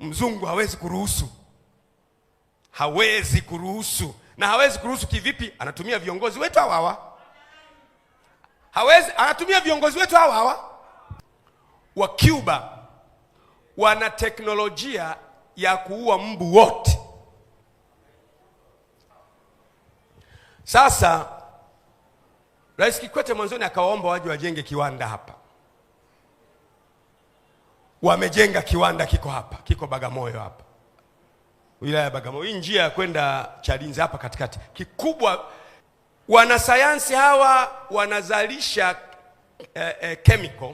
Mzungu hawezi kuruhusu. Hawezi kuruhusu. Na hawezi kuruhusu kivipi? Anatumia viongozi wetu hawa. Anatumia viongozi wetu hawa. Wa Cuba wana teknolojia ya kuua mbu wote. Sasa Rais Kikwete mwanzoni akawaomba waje wajenge kiwanda hapa. Wamejenga kiwanda, kiko hapa, kiko Bagamoyo hapa, wilaya ya Bagamoyo. Hii njia ya kwenda Chalinze hapa katikati kikubwa. Wanasayansi hawa wanazalisha chemical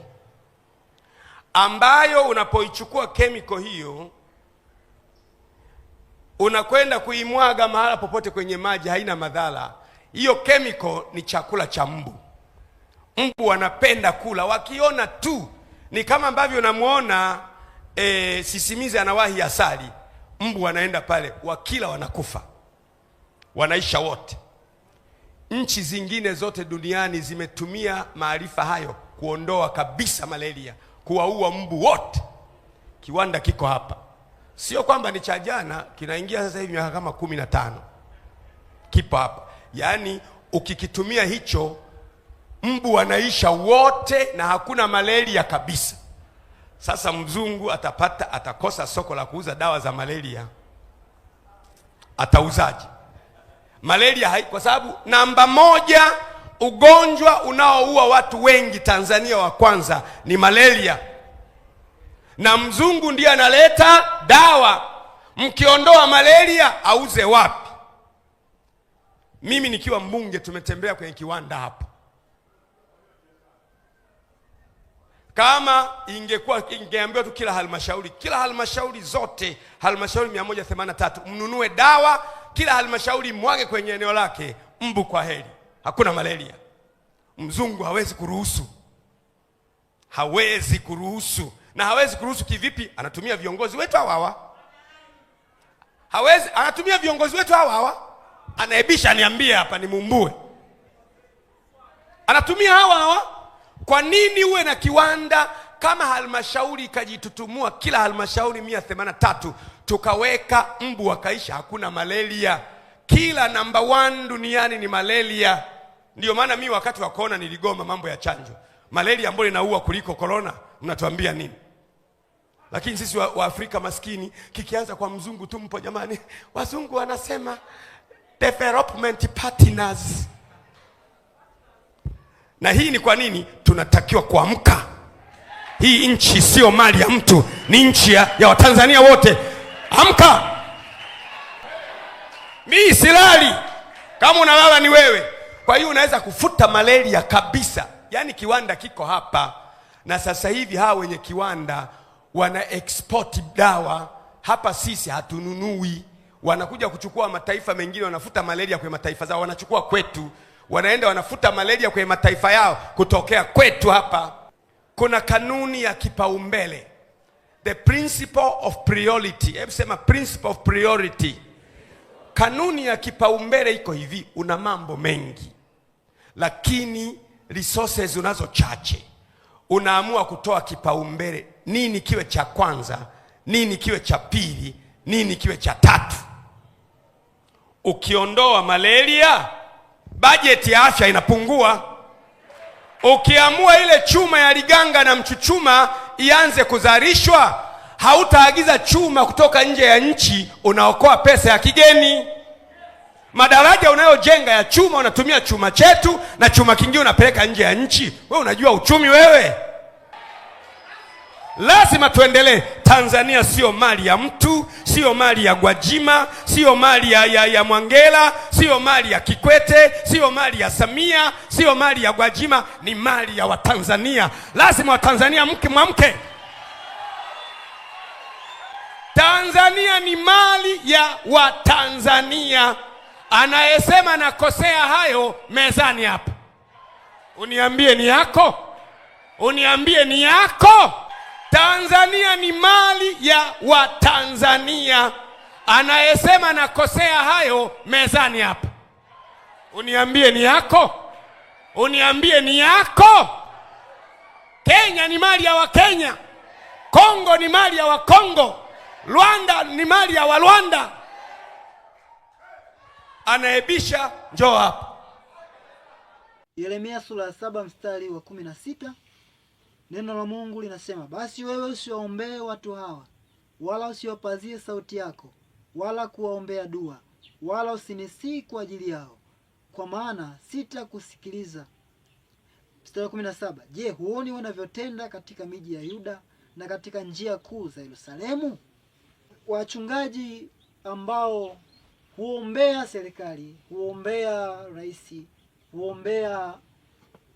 ambayo unapoichukua chemical hiyo unakwenda kuimwaga mahala popote kwenye maji, haina madhara. Hiyo chemical ni chakula cha mbu. Mbu wanapenda kula, wakiona tu ni kama ambavyo unamuona sisimizi anawahi asali. Mbu wanaenda pale, wakila wanakufa, wanaisha wote. Nchi zingine zote duniani zimetumia maarifa hayo kuondoa kabisa malaria, kuwaua mbu wote. Kiwanda kiko hapa, sio kwamba ni cha jana, kinaingia sasa hivi miaka kama 15. Kipo hapa. Yaani ukikitumia hicho, mbu wanaisha wote na hakuna malaria kabisa. Sasa mzungu atakosa soko la kuuza dawa za malaria. Atauzaje? Malaria kwa sababu namba 1 ugonjwa unaoua watu wengi Tanzania wa kwanza ni malaria. Na mzungu ndiye analeta dawa. Mkiondoa malaria auze wapi? Mimi nikiwa mbunge tumetembea kwenye kiwanda hapa. Kama ingeambiwa tu kila halmashauri zote, halmashauri 183 mnunue dawa, kila halmashauri mwage kwenye eneo lake, mbu kwa heri, hakuna malaria. Mzungu hawezi kuruhusu. Hawezi kuruhusu. Na hawezi kuruhusu kivipi? Anatumia viongozi wetu hawa. Anatumia viongozi wetu hawa. Anaebisha niambie hapa nimumbue. Anatumia hawa. Kwa nini uwe na kiwanda kama halmashauri ikajitutumua kila halmashauri 183 tukaweka mbu wakaisha, hakuna malaria? Kila namba 1 duniani ni malaria. Ndio maana mimi wakati wa corona niligoma mambo ya chanjo. Malaria ambayo inaua kuliko corona, mnatuambia nini? Lakini sisi wa Afrika maskini, kikianza kwa mzungu tu mpo jamani, wazungu wanasema development partners. Na hii ni kwa nini tunatakiwa kuamka? Hii nchi sio mali ya mtu, ni nchi ya Watanzania wote. Amka. Mimi silali, kama unalala ni wewe. Kwa hiyo unaweza kufuta malaria kabisa. Yaani kiwanda kiko hapa. Na sasa hivi hawa wenye kiwanda wana export dawa hapa, sisi hatununui. Wanakuja kuchukua mataifa mengine, wanafuta malaria kwenye mataifa zao, wanachukua kwetu, wanaenda wanafuta malaria kwenye mataifa yao kutokea kwetu hapa. Kuna kanuni ya kipaumbele, the principle of priority. Hebu sema principle of priority. Kanuni ya kipaumbele iko hivi: una mambo mengi lakini resources unazo chache. Unaamua kutoa kipaumbele, nini kiwe cha kwanza, nini kiwe cha pili, nini kiwe cha tatu. Ukiondoa malaria, bajeti ya afya inapungua. Ukiamua ile chuma ya Liganga na Mchuchuma ianze kuzalishwa, hautaagiza chuma kutoka nje ya nchi, unaokoa pesa ya kigeni. Madaraja unayojenga ya chuma, unatumia chuma chetu na chuma kingine unapeleka nje ya nchi. Wewe unajua uchumi wewe? Lazima tuendelee. Tanzania sio mali ya mtu, sio mali ya Gwajima, sio mali ya Mwangela, sio mali ya Kikwete, sio mali ya Samia, sio mali ya Gwajima, ni mali ya Watanzania. Lazima Watanzania mwamke. Tanzania ni mali ya Watanzania. Anayesema nakosea hayo mezani hapa, uniambie ni yako. Uniambie ni yako. Tanzania ni mali ya Watanzania. Anayesema nakosea hayo mezani hapa, uniambie ni yako. Uniambie ni yako. Kenya ni mali ya Wakenya. Kongo ni mali ya Wakongo. Rwanda ni mali ya Warwanda. Anaebisha, njoo hapa. Yeremia sura ya 7 mstari wa 16. Neno la Mungu linasema, basi wewe usiwaombee watu hawa, wala usiwapazie sauti yako, wala kuwaombea dua, wala usinisii kwa ajili yao, kwa maana sitakusikiliza. Mstari wa 17, je, huoni wanavyotenda katika miji ya Yuda na katika njia kuu za Yerusalemu? Wachungaji ambao huombea serikali, huombea rais,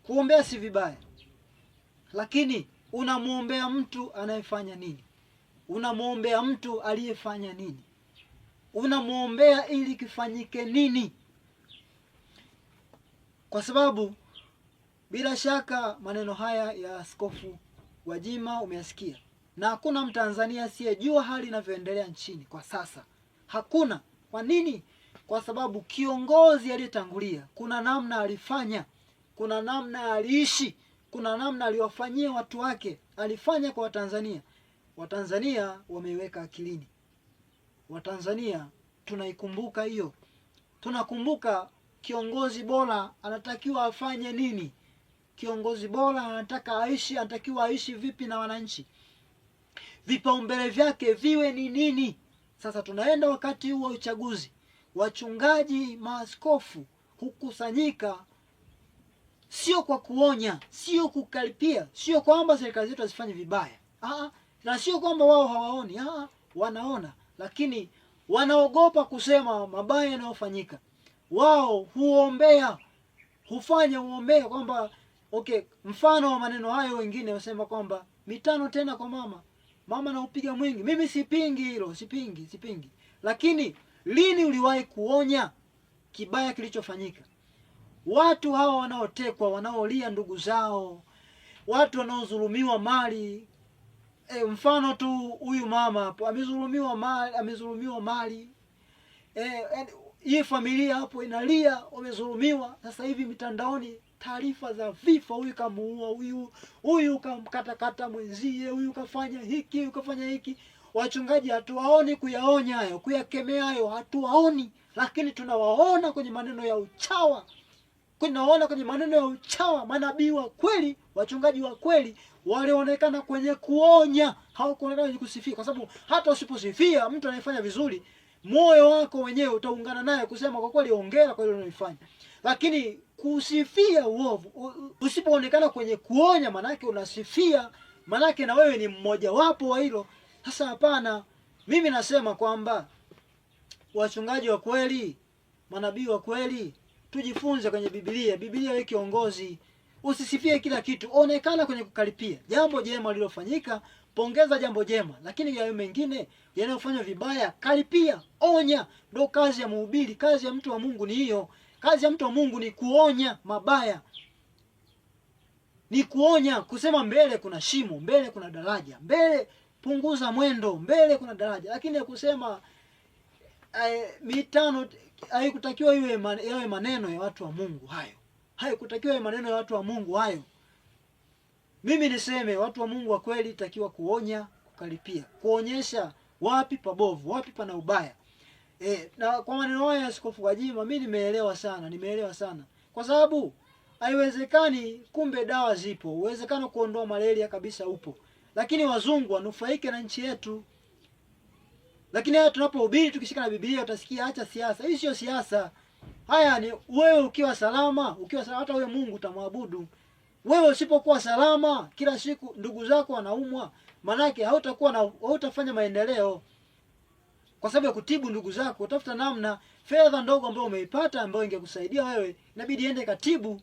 kuombea si vibaya, lakini unamuombea mtu anayefanya nini? Unamuombea mtu aliyefanya nini? Unamuombea ili kifanyike nini? Kwa sababu bila shaka maneno haya ya Askofu Gwajima umeyasikia, na hakuna Mtanzania asiyejua hali inavyoendelea nchini kwa sasa. Hakuna. Kwa nini? Kwa sababu kiongozi aliyetangulia kuna namna alifanya, kuna namna aliishi, kuna namna aliwafanyia watu wake, alifanya kwa Watanzania. Watanzania wameiweka akilini. Watanzania tunaikumbuka hiyo. Tunakumbuka kiongozi bora anatakiwa afanye nini? Kiongozi bora anatakiwa aishi vipi na wananchi? Vipaumbele vyake viwe ni nini? Sasa tunaenda wakati huu wa uchaguzi. Wachungaji, maaskofu hukusanyika sio kwa kuonya, sio kukaripia, sio kwamba serikali zetu hazifanye vibaya. Na sio kwamba wao hawaoni, wanaona, lakini wanaogopa kusema mabaya yanayofanyika. Wao huombea, huombea kwamba mfano wa maneno hayo wengine wasema kwamba 5 tena kwa mama na upiga mwingi. Mimi sipingi hilo, sipingi. Lakini lini uliwahi kuonya kibaya kilichofanyika? Watu hawa wanaotekwa, wanaolia ndugu zao, watu wanaodhulumiwa mali. Mfano tu huyu mama hapo amezulumiwa mali. Hii familia hapo inalia, wamezulumiwa. Sasa hivi mitandaoni taarifa za vifo, huyu kamuua, huyu kamkatakata mwenzie, huyu kafanya hiki, huyu kafanya hiki. Wachungaji hatuwaoni kuyaonya hayo, kuyakemea hayo, hatuwaoni, lakini tunawaona kwenye maneno ya uchawa. Manabii wa kweli, wachungaji wa kweli walionekana kwenye kuonya, hawakuonekana kwenye kusifia. Kwa sababu hata usiposifia mtu anayefanya vizuri, moyo wako wenyewe utaungana naye kusema kwa kweli hongera kwa ile unayofanya. Lakini kusifia uovu, usipoonekana kwenye kuonya, manake unasifia, manake na wewe ni mmoja wapo wa hilo. Sasa hapana. Mimi nasema kwamba wachungaji wa kweli, manabii wa kweli, tujifunze kwenye Biblia. Biblia wewe kiongozi, usisifie kila kitu, onekana kwenye kukaripia. Jambo jema lilofanyika, pongeza jambo jema, lakini yale mengine yanayofanywa vibaya, karipia, onya. Ndio kazi ya mhubiri, kazi ya mtu wa Mungu ni hiyo. Kazi ya mtu wa Mungu ni kuonya mabaya. Ni kuonya, kusema mbele kuna shimo, mbele kuna daraja, mbele punguza mwendo, mbele kuna daraja. Lakini ya kusema 5 haikutakiwa yawe maneno ya watu wa Mungu hayo. Haikutakiwa yawe maneno ya watu wa Mungu hayo. Mimi niseme watu wa Mungu wa kweli takiwa kuonya, kukaripia, kuonyesha wapi pabovu, wapi pana ubaya. Na kwa maneno haya ya Askofu Gwajima mimi nimeelewa sana. Kwa sababu haiwezekani, kumbe dawa zipo, uwezekano kuondoa malaria kabisa upo. Lakini wazungu wanufaike na nchi yetu. Lakini haya tunapohubiri tukishika na Biblia utasikia acha siasa. Hii sio siasa. Haya ni wewe ukiwa salama, hata wewe Mungu utamwabudu. Wewe usipokuwa salama, kila siku ndugu zako wanaumwa, manake hautafanya maendeleo. Kwa sababu ya kutibu ndugu zako, utafuta namna, fedha ndogo ambayo umeipata ambayo ingekusaidia wewe, inabidi ende katibu